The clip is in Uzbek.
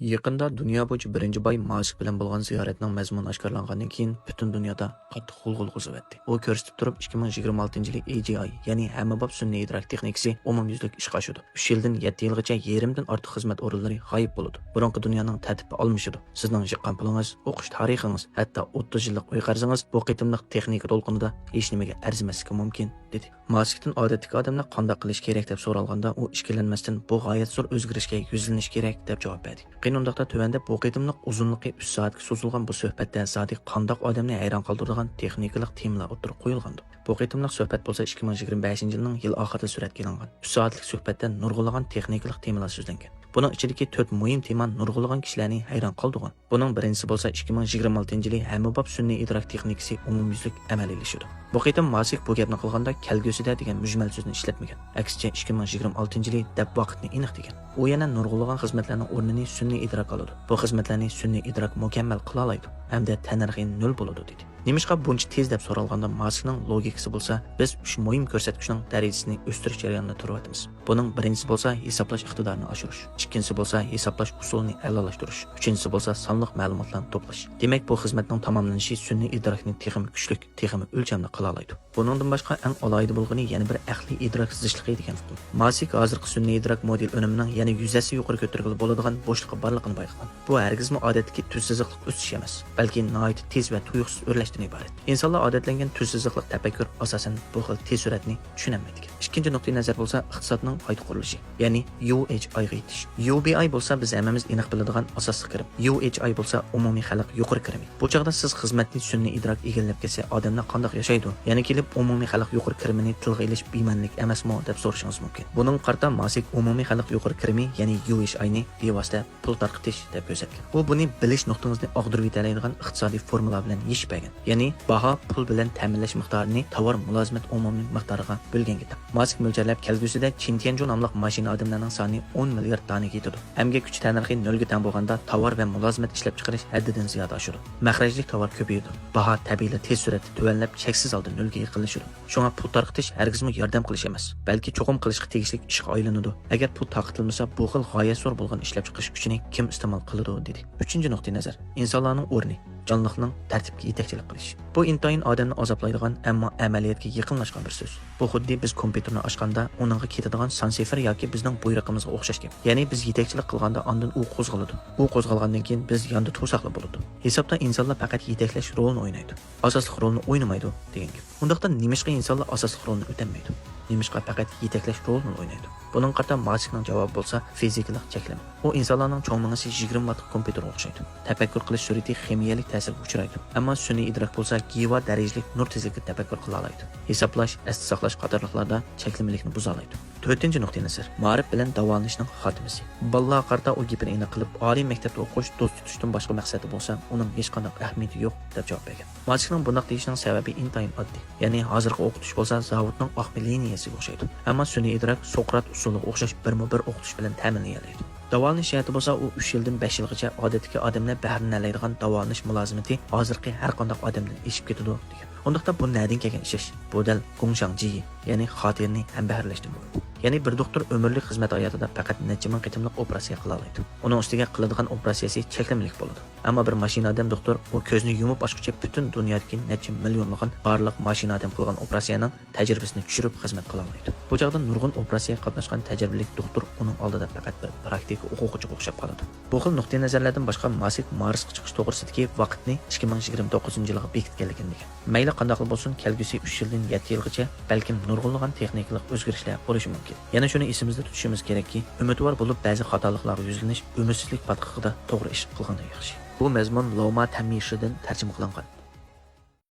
Yaqında dunyo bo'yicha birinchi boy Mask bilan bo'lgan ziyoratning mazmuni oshkorlangandan keyin butun dunyoda qattiq g'ulg'ul qo'zg'atdi. U ko'rsatib turib 2026 yil AGI, ya'ni hammabop sun'iy idrok texnikasi umumyuzlik ishga oshadi. 3 yildan 7 yilgacha yerimdan ortiq xizmat o'rinlari g'oyib bo'ladi. Burunqi dunyoning tartibi almashadi. Sizning yiqqan pulingiz, o'qish tarixingiz, hatto 30 yillik uy qarzingiz bu qitimliq texnika to'lqinida hech nimaga arzimasligi mumkin, dedi. Maskdan odatdagi odamlar qanday qilish kerak deb so'ralganda, u ishkilanmasdan bu g'oyat zo'r o'zgarishga yuzlanish kerak deb javob berdi. Qiynundaqda tövəndə bu qitimliq uzunluqi 3 soatga so'zilgan bu suhbatda zodi qandoq odamni hayron qoldiradigan texnikalik temalar o'tirib qo'yilgandi. Bu qitimliq suhbat bo'lsa 2025 yil oxirida suratga olingan. 3 soatlik suhbatda nurg'ulagan texnikalik temalar so'zlangan. Buning ichidagi 4 muhim tema nurg'ulagan kishilarni hayron qoldirgan. Buning birinchisi bo'lsa 2026 yili hammabop sun'iy idrok texnikasi umumyuzlik amaliylashudi. Bu qitim Mask bu gapni qilganda kelgusida degan mujmal so'zni ishlatmagan. Aksincha 2026 yili deb vaqtni aniq degan. U yana nurg'ulagan xizmatlarning o'rnini sun'iy idrok oladi. Bu xizmatlarni sun'iy idrok mukammal qila oladi hamda tanarxi 0 bo'ladi dedi. Nemishqa buncha tez deb so'ralganda Maskning logikasi bo'lsa, biz 3 muhim ko'rsatkichning darajasini o'stirish jarayonida turyapmiz. Buning birinchisi bo'lsa hisoblash iqtidorini oshirish, ikkinchisi bo'lsa hisoblash usulini a'lolashtirish, uchinchisi bo'lsa sonliq ma'lumotlarni to'plash. Demak, bu xizmatning tamomlanishi sun'iy idrokni texnik kuchli, texnik o'lchamda qila oladi. Buningdan boshqa eng alohida bo'lgani yana bir aqliy idrok sizishligi degan fikr. Mask hozirgi sun'iy idrok model önümining yana 100 yuqori ko'tarilgan bo'ladigan bo'shliqi borligini bayqagan. Bu hargizmi odatdagi tuzsizlik o'sish emas, balki nihoyat tez va tuyuqsiz o'rlashdan iborat. İnsanlar odatlangan tuzsizliklik tafakkur asosan bu xil tez suratni tushunolmaydi. Ikkinchi nuqtai nazar bo'lsa iqtisodning qayta qurilishi, ya'ni UHI ga yetish. UBI bo'lsa biz hammamiz aniq biladigan asosli kirim. UHI bo'lsa umumiy xalq yuqori kirimi. Bu chaqda siz xizmatni sun'iy idrok egallab kelsa odamlar qanday yashaydi? Ya'ni kelib umumiy xalq yuqori kirimini tilga ilish bema'nilik emasmi deb so'rashingiz mumkin. Buning qarta Mask umumiy xalq yuqori kirimi, ya'ni UHI ni bevosita pul tarqatish deb ko'rsatgan. U buni bilish nuqtangizni og'dirib yetalaydigan iqtisodiy formula bilan yechib bergan. Ya'ni baho pul bilan ta'minlash miqdorini tovar mulozimat umumiy miqdoriga bo'lgan ketdi. Mask mo'ljallab kelgusida Chintianju nomli mashina odamlarning soni 10 milliard donaga yetadi. Emgak kuchi tanarxi 0 ga teng bo'lganda tovar va mulozimat ishlab chiqarish haddidan ziyoda oshadi. Mahrajli tovar ko'payadi. Baho tabiiyla tez suratda tuvanlab cheksiz holda 0 ga yaqinlashadi. Shunga pul tarqatish hargizmi yordam qilish emas, balki cho'qim qilishga tegishli ishga aylanadi. Agar pul tarqatilmasa, bu xil g'oyat zo'r bo'lgan ishlab chiqarish kuchini kim iste'mol qiladi dedi. 3-nuqtai nazar, insonlarning o'rni, jonliqning tartibga yetakchilik qilish. Bu intoyin odamni azoblaydigan, ammo amaliyotga yaqinlashgan bir so'z. Bu xuddi biz kompyuterni ochganda uningga ketadigan son sifir yoki bizning buyrug'imizga o'xshash gap. Ya'ni biz yetakchilik qilganda ondan u qo'zg'aladi. U qo'zg'algandan keyin biz yonda tursaqli bo'ladi. Hisobda insonlar faqat yetaklash rolini o'ynaydi. Asosli rolni o'ynamaydi degan gap. Undaqda nimishqa insonlar asosli rolni o'tamaydi? Nimishqa faqat yetaklash rolini o'ynaydi? Buning qarta Maskning javobi bo'lsa fizikalik cheklama. U insonlarning cho'ngmingisi 20 watt kompyuterga o'xshaydi. Tafakkur qilish surati ximiyalik ta'sirga uchraydi. Ammo sun'iy idrok bo'lsa giva darajali nur tezligida tafakkur qila oladi. Hisoblash, asli saqlash qatorliqlarda cheklamalikni buza oladi. 4-nuqtai nazar, ma'rif bilan davolanishning xotimasi. Balla qarta u gapini aniq qilib, oliy maktabda o'qish, do'st tutishdan boshqa maqsadi bo'lsa, uning hech qanday ahamiyati yo'q deb javob bergan. Maskning bunday deyishining sababi intayin oddiy. Ya'ni hozirgi o'qitish bo'lsa zavodning oqmi liniyasiga o'xshaydi. Ammo sun'iy idrok Sokrat usuliga o'xshash birma-bir o'qitish bilan ta'minlanadi. Davolanish hayoti bo'lsa u 3 yildan 5 yilgacha odatdagi odamlar bahrilanadigan davolanish mulozimati hozirgi har qanday odamdan eshib ketadi degan. Undaqda bu nadin kelgan ish. Bu dal Gongshangji, ya'ni xotirni ham bahrlashdan bo'ladi. Ya'ni bir doktor ömürlük xizmat hayotida faqat necha ming qitimliq operatsiya qila oladi. Uning ustiga qiladigan operatsiyasi cheklanmalik bo'ladi. Ammo bir mashina odam doktor u ko'zni yumib ochguncha butun dunyodagi necha millionlagan barliq mashina odam qilgan operatsiyaning tajribasini tushirib xizmat qila oladi. Bu chaqda nurg'un operatsiyaga qatnashgan tajribali doktor uning oldida faqat bir praktik o'quvchiga o'xshab qoladi. Bu xil nuqtai nazarlardan boshqa Mask Marsga chiqish to'g'risidagi vaqtni 2029-yilga bekitganligini degan. Mayli qanday bo'lsin, kelgusi 3 yildan 7 yilgacha balkim nurg'unlagan texnikalik o'zgarishlar bo'lishi mumkin. Yana shuni esimizda tutishimiz kerakki, umidvor bo'lib ba'zi xatoliklarga yuzlanish umidsizlik patqiqida to'g'ri ish qilganda yaxshi. Bu mazmun Loma Tamishidan tarjima qilingan.